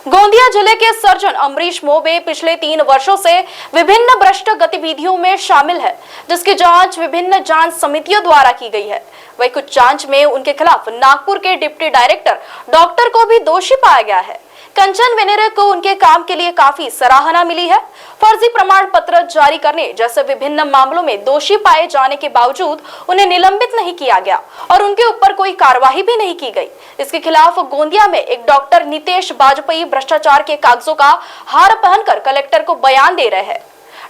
गोंदिया जिले के सर्जन अमरीश मोबे पिछले 3 वर्षों से विभिन्न भ्रष्ट गतिविधियों में शामिल है, जिसकी जांच विभिन्न जांच समितियों द्वारा की गई है। वहीं कुछ जांच में उनके खिलाफ नागपुर के डिप्टी डायरेक्टर डॉक्टर को भी दोषी पाया गया है। कंचन वेनेरे को उनके काम के लिए काफी सराहना मिली है। फर्जी प्रमाण पत्र जारी करने जैसे विभिन्न मामलों में दोषी पाए जाने के बावजूद उन्हें निलंबित नहीं किया गया और उनके ऊपर कोई कार्रवाई भी नहीं की गई। इसके खिलाफ गोंदिया में एक डॉक्टर नितेश बाजपेयी भ्रष्टाचार के कागजों का हार पहनकर कलेक्टर को बयान दे रहे हैं।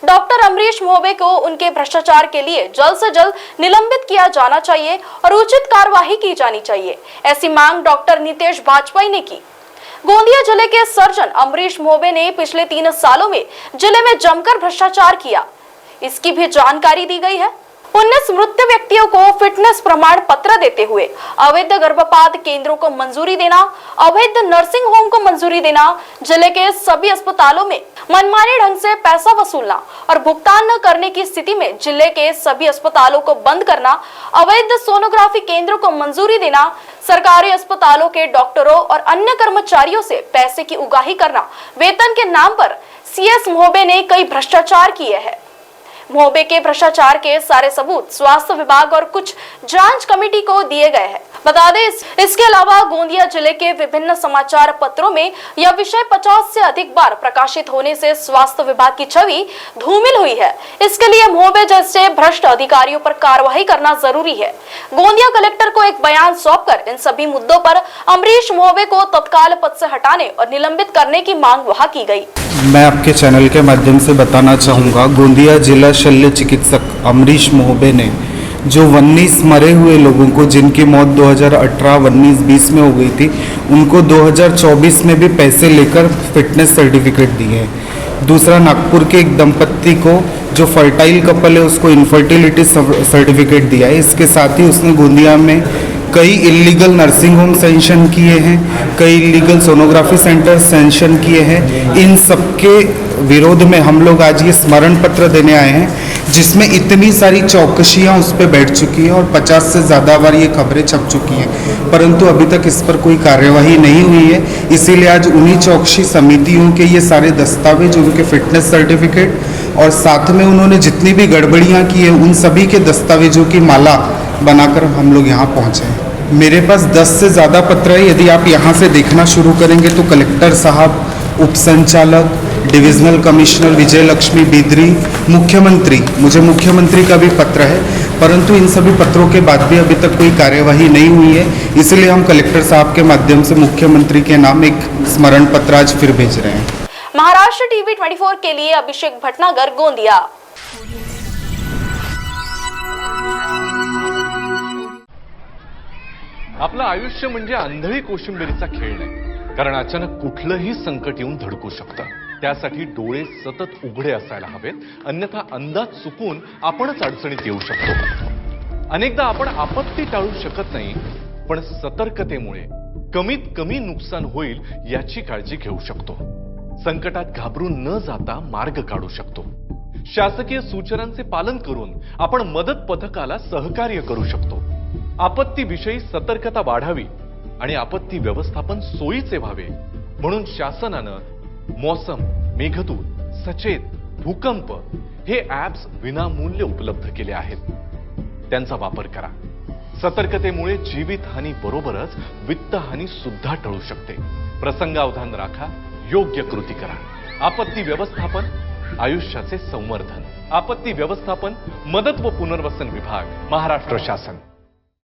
डॉक्टर अमरीश मोबे को उनके भ्रष्टाचार के लिए जल्द से जल्द निलंबित किया जाना चाहिए और उचित कार्रवाई की जानी चाहिए, ऐसी मांग डॉक्टर नितेश बाजपेयी ने की। गोंदिया जिले के सर्जन अमरीश मोबे ने पिछले 3 सालों में जिले में जमकर भ्रष्टाचार किया, इसकी भी जानकारी दी गई है। 19 मृत व्यक्तियों को फिटनेस प्रमाण पत्र देते हुए अवैध गर्भपात केंद्रों को मंजूरी देना, अवैध नर्सिंग होम को मंजूरी देना, जिले के सभी अस्पतालों में मनमाने ढंग से पैसा वसूलना और भुगतान न करने की स्थिति में जिले के सभी अस्पतालों को बंद करना, अवैध सोनोग्राफी केंद्रों को मंजूरी देना, सरकारी अस्पतालों के डॉक्टरों और अन्य कर्मचारियों से पैसे की उगाही करना, वेतन के नाम पर सीएस मोबे ने कई भ्रष्टाचार किए हैं। मोबे के भ्रष्टाचार के सारे सबूत स्वास्थ्य विभाग और कुछ जांच कमेटी को दिए गए हैं। बता दें, इसके अलावा गोंदिया जिले के विभिन्न समाचार पत्रों में यह विषय 50 से अधिक बार प्रकाशित होने से स्वास्थ्य विभाग की छवि धूमिल हुई है। इसके लिए मोबे जैसे भ्रष्ट अधिकारियों पर कार्रवाई करना जरूरी है। गोंदिया कलेक्टर को एक बयान सौंपकर इन सभी मुद्दों पर अमरीश मोबे को तत्काल पद से हटाने और निलंबित करने की मांग वहां की गई। मैं आपके चैनल के माध्यम से बताना चाहूँगा, गोंदिया जिला शल्य चिकित्सक अमरीश मोबे ने जो 19 मरे हुए लोगों को, जिनकी मौत 2018, 19, 20 में हो गई थी, उनको 2024 में भी पैसे लेकर फिटनेस सर्टिफिकेट दिए हैं। दूसरा, नागपुर के एक दंपत्ति को जो फर्टाइल कपल है उसको इनफर्टिलिटी सर्टिफिकेट दिया है। इसके साथ ही उसने गोंदिया में कई इलीगल नर्सिंग होम सैंक्शन किए हैं, कई इलीगल सोनोग्राफी सेंटर सैंक्शन किए हैं। इन सबके विरोध में हम लोग आज ये स्मरण पत्र देने आए हैं, जिसमें इतनी सारी चौकसियां उस पर बैठ चुकी हैं और 50 से ज़्यादा बार ये खबरें छप चुकी हैं, परंतु अभी तक इस पर कोई कार्यवाही नहीं हुई है। इसीलिए आज उन्हीं चौकसी समितियों के ये सारे दस्तावेज, उनके फिटनेस सर्टिफिकेट और साथ में उन्होंने जितनी भी गड़बड़ियाँ की है उन सभी के दस्तावेजों की माला बनाकर हम लोग यहाँ पहुँचे हैं। मेरे पास 10 से ज़्यादा पत्र है। यदि आप यहाँ से देखना शुरू करेंगे तो कलेक्टर साहब, उप संचालक, डिविजनल कमिश्नर विजय लक्ष्मी बिदरी, मुख्यमंत्री, मुझे मुख्यमंत्री का भी पत्र है, परंतु इन सभी पत्रों के बाद भी अभी तक कोई कार्यवाही नहीं हुई है। इसलिए हम कलेक्टर साहब के माध्यम से मुख्यमंत्री के नाम एक स्मरण पत्र आज फिर भेज रहे हैं। महाराष्ट्र टीवी 24 के लिए अभिषेक भटनागर, गोंदिया। आपलं आयुष्य म्हणजे आंधळी कोशिंबिरीचा खेळ नाही, कारण अचानक कुठलंही संकट येऊन धडकू शकतं। त्यासाठी डोळे सतत उघडे असायला हवेत, अन्यथा अंदाज चुकून आपणच अडचणीत येऊ शकतो। अनेकदा आपण आपत्ती टाळू शकत नाही, पण सतर्कतेमुळे कमीत कमी नुकसान होईल याची काळजी घेऊ शकतो। संकटात घाबरून न जाता मार्ग काढू शकतो। शासकीय सूचनांचे पालन करून आपण मदत पथकाला सहकार्य करू शकतो। आपत्तीविषयी सतर्कता वाढावी आणि आपत्ती व्यवस्थापन सोयीचे व्हावे म्हणून शासनानं मौसम, मेघदूत, सचेत, भूकंप हे ॲप्स विनामूल्य उपलब्ध केले आहेत। त्यांचा वापर करा। सतर्कतेमुळे जीवितहानी बरोबरच वित्तहानी सुद्धा टळू शकते। प्रसंगावधान राखा, योग्य कृती करा। आपत्ती व्यवस्थापन, आयुष्याचे संवर्धन। आपत्ती व्यवस्थापन, मदत व पुनर्वसन विभाग, महाराष्ट्र शासन।